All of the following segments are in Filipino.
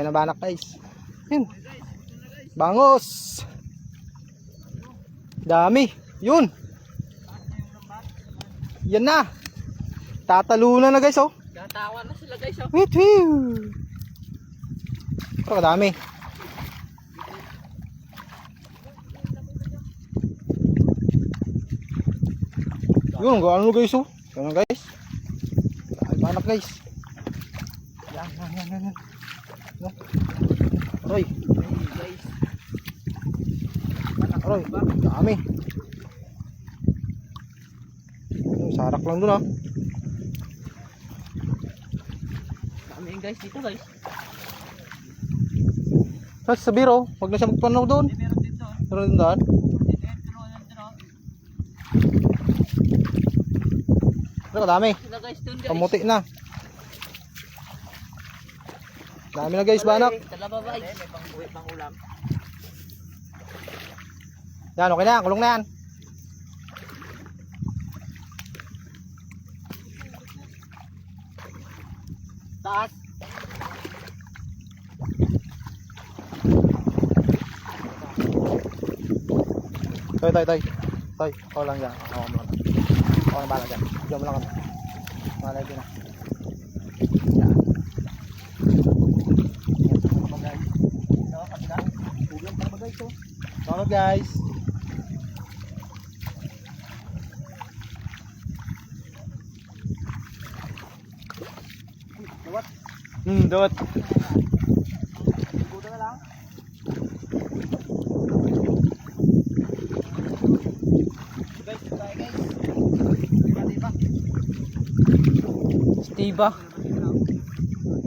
May nabanak guys. Yun. Bangos. Dami. Yun. Yan na. Tatalunan na guys oh. Tatawa na sila guys oh. Wait, wait. Pero kadami. Yun, gaano guys oh. Ganun guys. Ay, panak guys. Yan. No. Aroy. Guys. Aroy, dami. Sarak lang dun ah. Dami yung guys dito guys. Sa biro, huwag na siya magpanaw doon. Meron dito. Meron din doon. Pero dami. Sila guys dun guys. Kamuti na. Dami na guys, banak. Talaba ba guys? May pang-uwi, pang-ulam. Yan, okay na yan. Kulong na yan. Taas. Toy. Ako lang dyan. Ako lang. Ako lang bala dyan. Diyan mo lang kami. Malay ko na. Yan. Solid guys. Dawat. Dawat. Buda na lang. Guys, tayo guys. Diba? Stiba.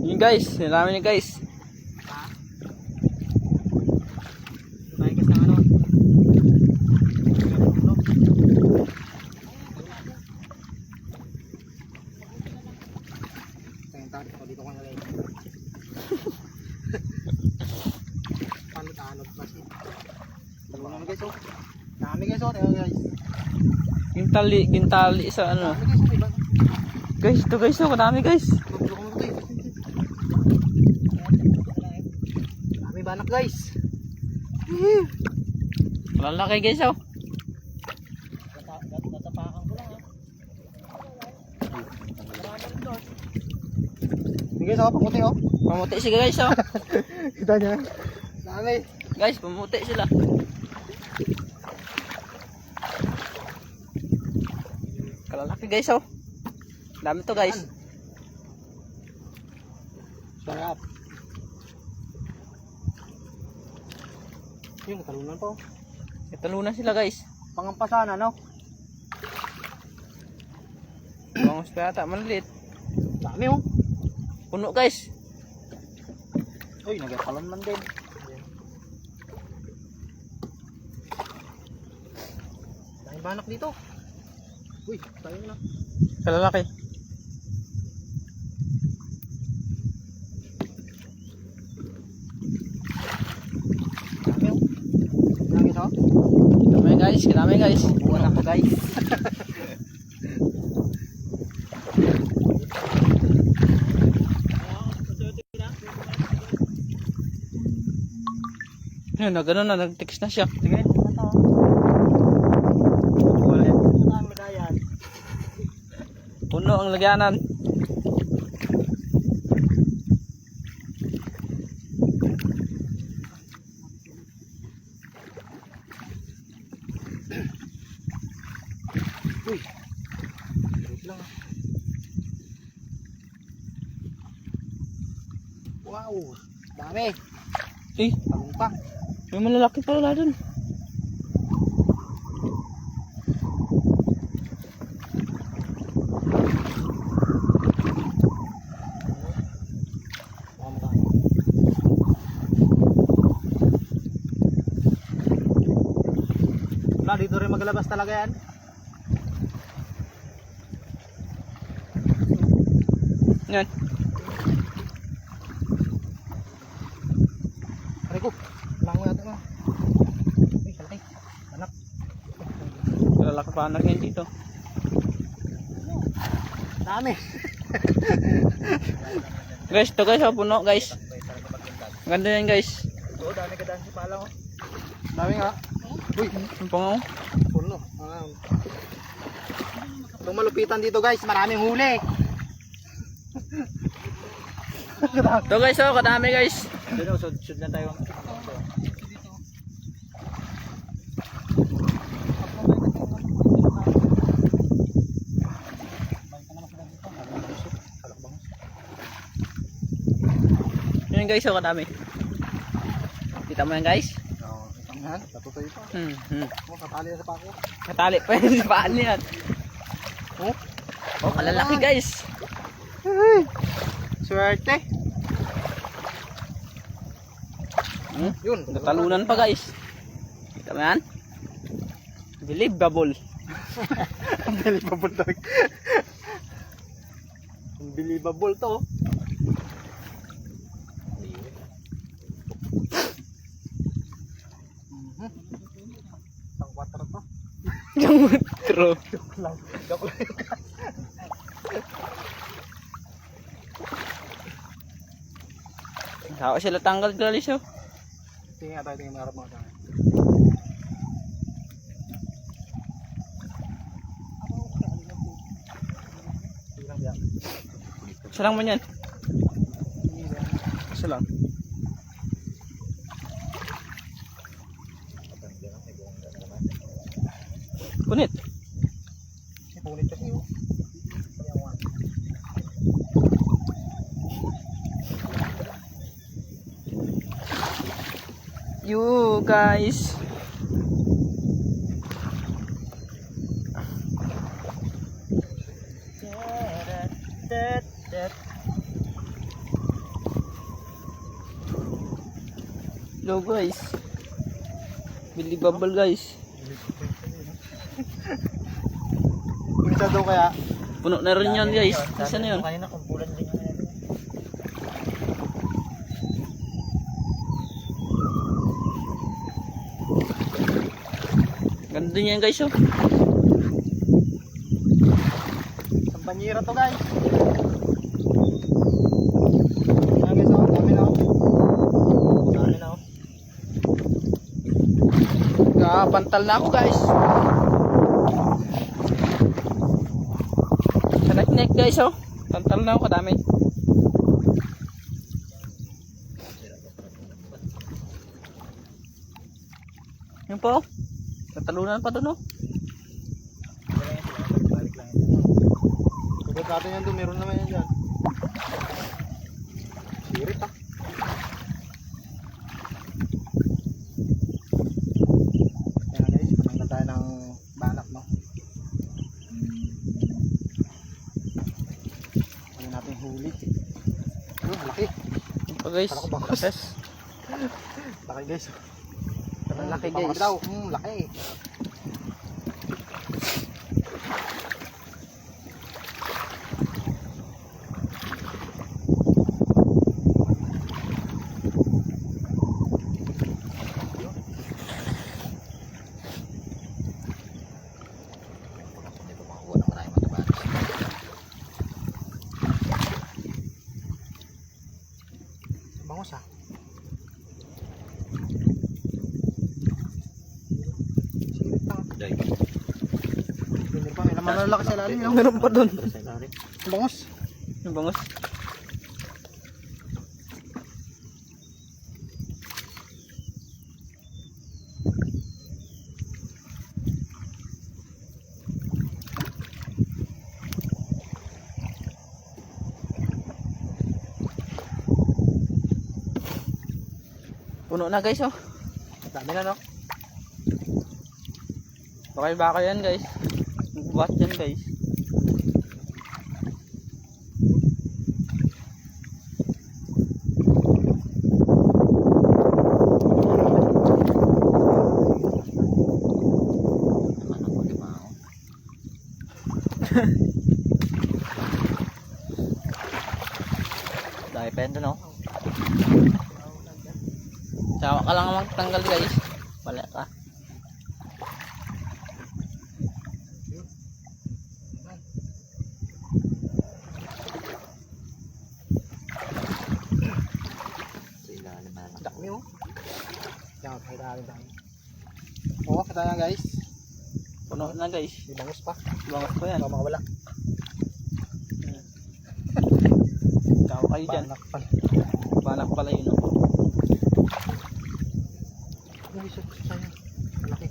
Yun guys. Yan namin yun guys. Tayo guys ng ano. Dito ko nalay. Panot kasi. Dalawa na guys oh. Dami guys oh, guys. Gintali sa ano. Dami guys oh, diba? Guys, ito guys oh, kadami guys. Dami banak guys. Malalaki guys oh. Tatapakan ko lang ah. Sige guys oh, pamuti oh. Pamuti sila guys oh. Kita niya. Dami. Guys, pamuti sila. Kalalaki guys oh. Dami to guys. Sarap. Yung talunan po. Talunan sila guys. Pangampasan ano? Bangos pa yata, maliit. Dami oh. Puno guys. Uy, nagtalon man din. Dahil banak dito. Uy, tayo na. Kalalaki. Dami oh. Dami oh. Dami guys. Buwan ako guys. Yun, nagano na, nag-text na siya. Sige, ito. Wala yan. Ang medayan. Puno ang lagyanan. Uy. Wait lang ah. Wow. Dami. Eh, Talong pa. may malalaki pala dun. Wala, dito rin maglabas talaga yan. Yan. Aray ko. Lango natin mo. Uy, salaki. Anak. Malalaki pa anak yan dito. Dami. Guys, to guys, oh, puno guys. Ganda yan guys. Oo, dami ka daan sa pala ko. Dami nga. Uy, Yung pangaw. puno. Itong malupitan dito guys, maraming huli. Ito guys, oh, kadami guys. Doon, sud lang tayo. Yun guys, oh, kadami. Kita mo yan guys? Oo, isang yan. Natutoy pa. Oh, katali na sa pako. Katali pa yun sa paan yan. Oh, Oh, kalalaki guys. swerte. Yun. Natalunan pa guys. Kita mo yan? Believable. Unbelievable dog. Unbelievable to. Pang 4 to. Yung true. Joke lang. Joke lang. Saka sila tanggal guys, oh. Tingin nga tayo, tingin mga harap mga tangan. Isa lang man yan. Isa lang. Punit. Punit kasi yun. You guys. Hello guys. Believable guys. Minsan daw kaya, Puno na rin yan guys. Isa na yun. Kanina kung bulan din yung ano. Ganda niyan guys, oh. isang banyera to guys. Ayan guys, oh, dami na oh. Dami na oh. Kapantal na ako guys. Sa neck guys, oh. Pantal na ako kadami. Yun po. Natalunan pa doon, oh. Balik lang ito. Kapag natin yan doon, meron naman yan dyan. Sirit ah. Kaya guys, pananggal tayo ng banak no. Ayun natin huli. Ayun, malaki. Yun po guys. Kala ko bangos. Success. Laki guys. Ang laki Baka guys. daw. Laki. Bangos ah. Sirit lang. Day. Meron pa, may laman na laki sa ilalim yun. Meron pa doon. Bangos. Yung bangos. Puno na guys, oh. Dami na no. Baka yan guys. Magbuhat yan guys. Depende no. Sawa ka lang magtanggal guys. Wala ka. Sa ilalim na. Dami oh. Yan, kita natin tayo. Oo, kita na guys. Puno na guys. Di bangus pa. Bangas pa yan. Baka makawala. Tao kayo dyan. Banak pala. Banak pala yun. Oh. Uy, sayang. Malaki.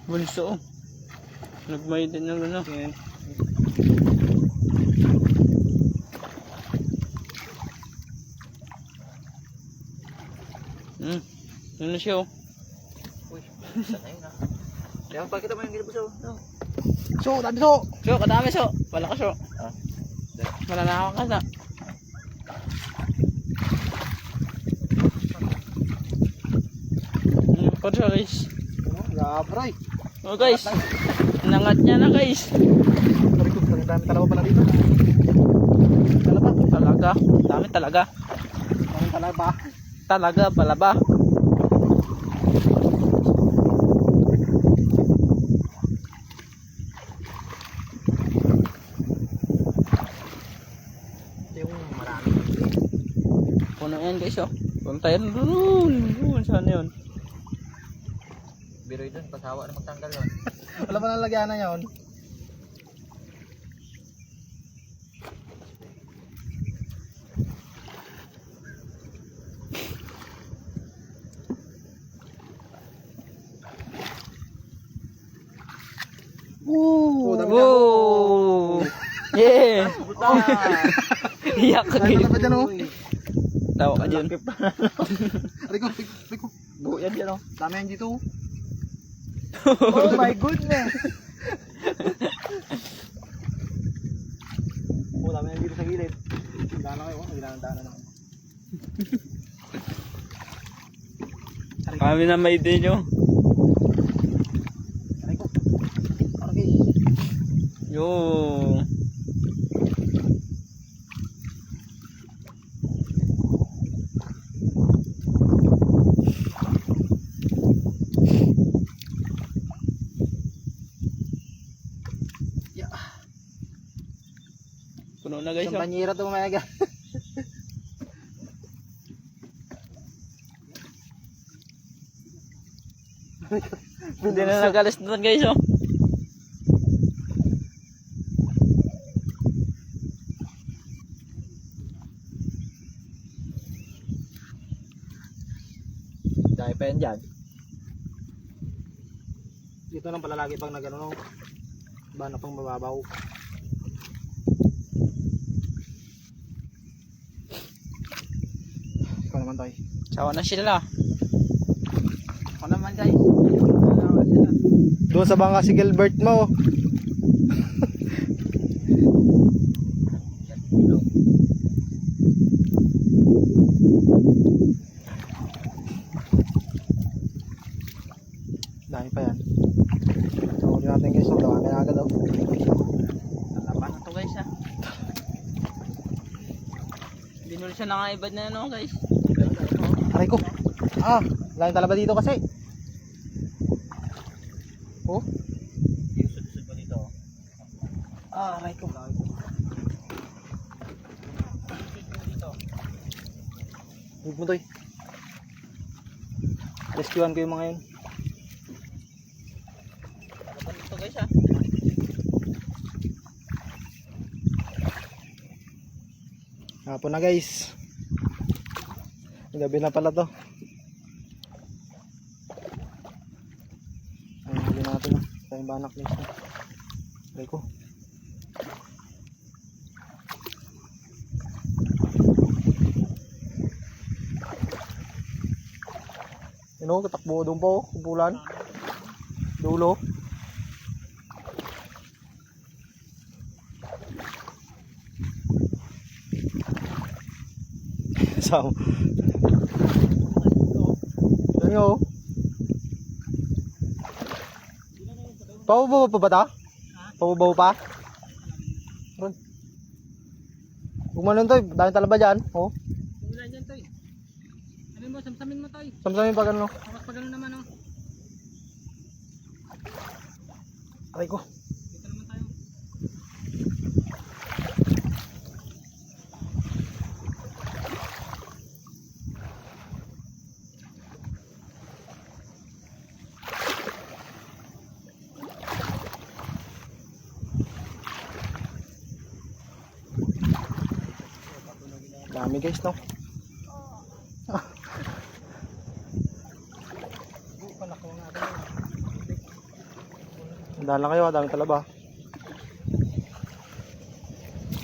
Bunso. Nagmay din ng ano. Yan. Yun na siya oh. Uy, saan na yun ah. Kaya pakita mo yung gilibusaw. No. So, dami so. So, kadami so. Wala ka so. Ah. Mananakaw ka na. Pa siya guys. Gabray. Oh guys. Nangat niya na guys. Sorry ko, ang dami talaga pala dito. Talaba. Talaga. Dami talaga. Ang talaba. Talaga pala ba? Ito yung marami. Puno yan guys oh. Punta yan doon. Saan yun? Biroy dun, pasawa na magtanggal yun. Wala pa nalagyan na yun. Woo! dami Woo! Yeah! Iyak ka Ay, guys. ano pa dyan oh? Tawa ka dyan. Rico, Rico. Buo yan dyan oh. Dami yan dito. Oh my goodness! Oo, dami yan dito sa gilid. Daan na kayo, daan na naman. Kami na may din nyo. Rico. Okay. Yo. Puno na guys. Isang banyera ito mga yaga. Hindi na nagalis doon guys oh. Dahil pa yan dyan. Dito lang pala lagi pag nagano no. Bana pang mababaw. Ikaw naman tayo. Sawa na sila. Ako naman guys. Sawa sila. Doon sa banga si Gilbert mo. Dami pa yan. So, hindi natin guys. So, gawa na agad oh. Lalaban na to guys ha. Binuli siya na nga ibad na ano guys. Aray ko. Ah, lain talaba dito kasi. Oh. Iusod-usod mo dito oh. Ah, aray ko. Huwag mo toy. Rescuean ko yung mga yun. Lalaban to guys ha. Hapon na guys. Gabi na pala to. Ayun, huli natin na. Tayong banak guys. Aray ko. Yun o, katakbo doon po. Kumpulan. Dulo. So, yan yun. Pababaw pa ba ta? Pababaw pa? Ron. Gumanon to, dahil talaba dyan. Oh. Wala dyan to eh. Sabi mo, samsamin mo to eh. Samsamin pa gano'n. Hawas pa gano'n naman oh. Aray ko. Dito naman tayo Dami guys, no? Dahan lang kayo, dami talaba.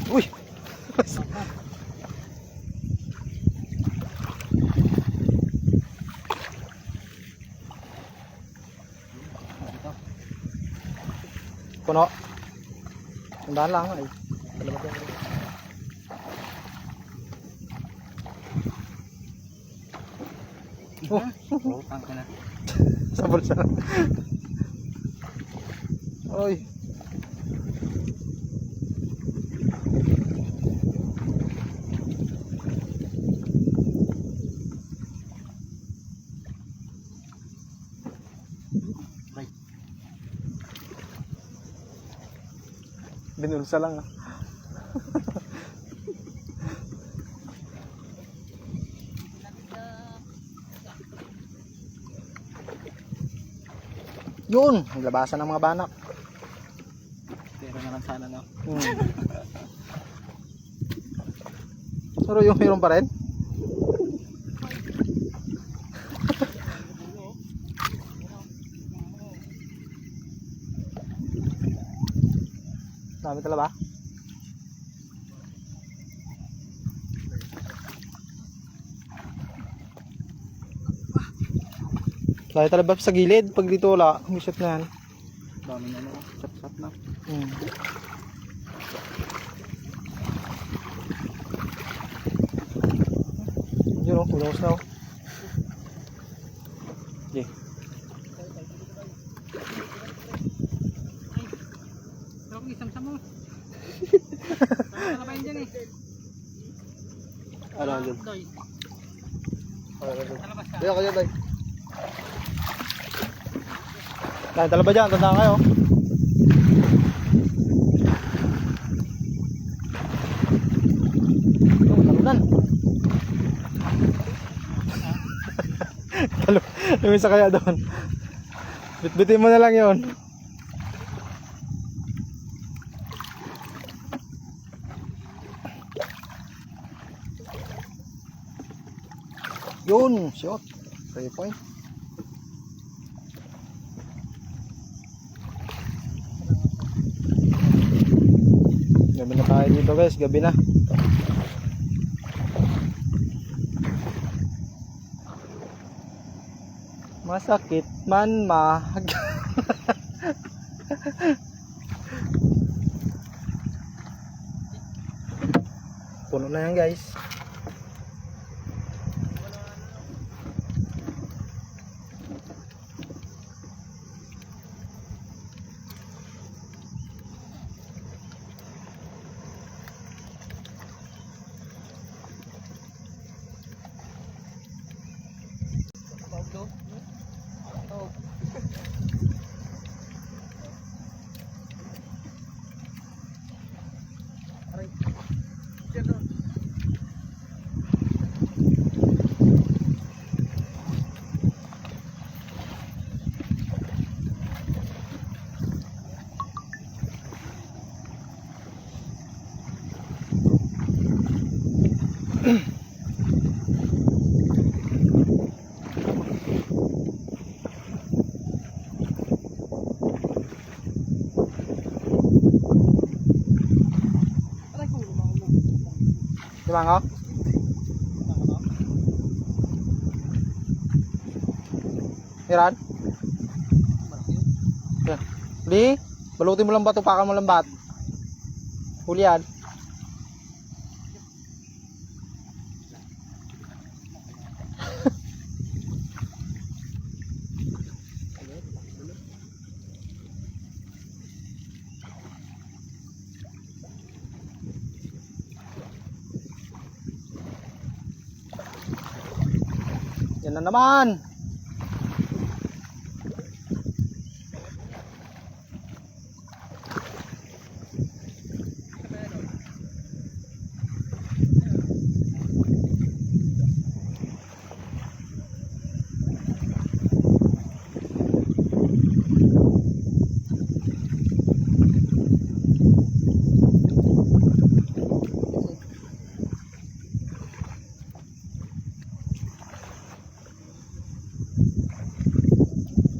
Uy! Puno. Dahan lang ay. Talaba din. Oh, tangka na. Sa bulsa. Oy. Binulsa lang ah. Yun, naglabasan ng mga banak. Pero na lang sana, no? Pero yung mayroon pa rin? Dami talaba. Dahil talaba sa gilid. Pag dito wala, umisot na yan. Dami na, no? Sap-sap na. Yun o, ulos na o. Okay. Pero kung isam-sam mo. Talabayin dyan eh. Ano yun? Doy. Talabas ka. Dito kayo, Day. Dahil talaba dyan, tandaan kayo. Talunan. Yung isa kaya doon. Bitbitin mo na lang yun. Yun, shot. 3 point. Gabi na tayo dito guys, gabi na. Masakit man mag. Puno na yan guys. Dimango? Iran? Yan. Li, balutin mo lang ba, tupakan mo lang bat. Huli yan. Yan na naman.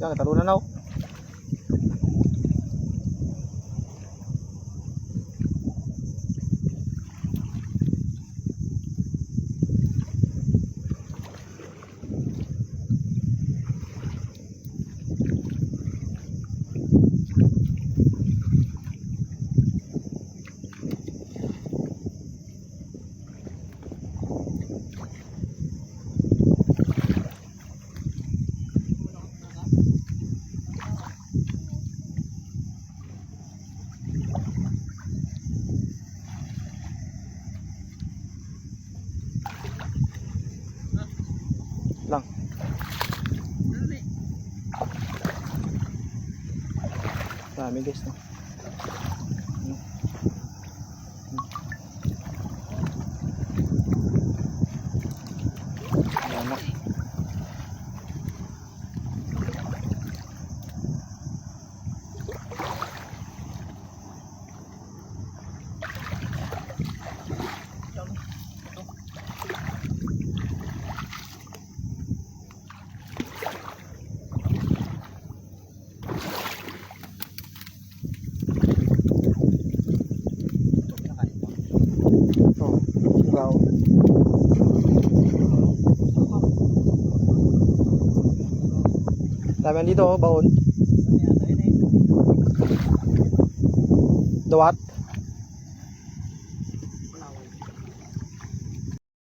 Yan, talunan na ako. Lang. Dami guys, no? Ayan na. Oh, wow. Dami yan dito, oh, baon. Dawat.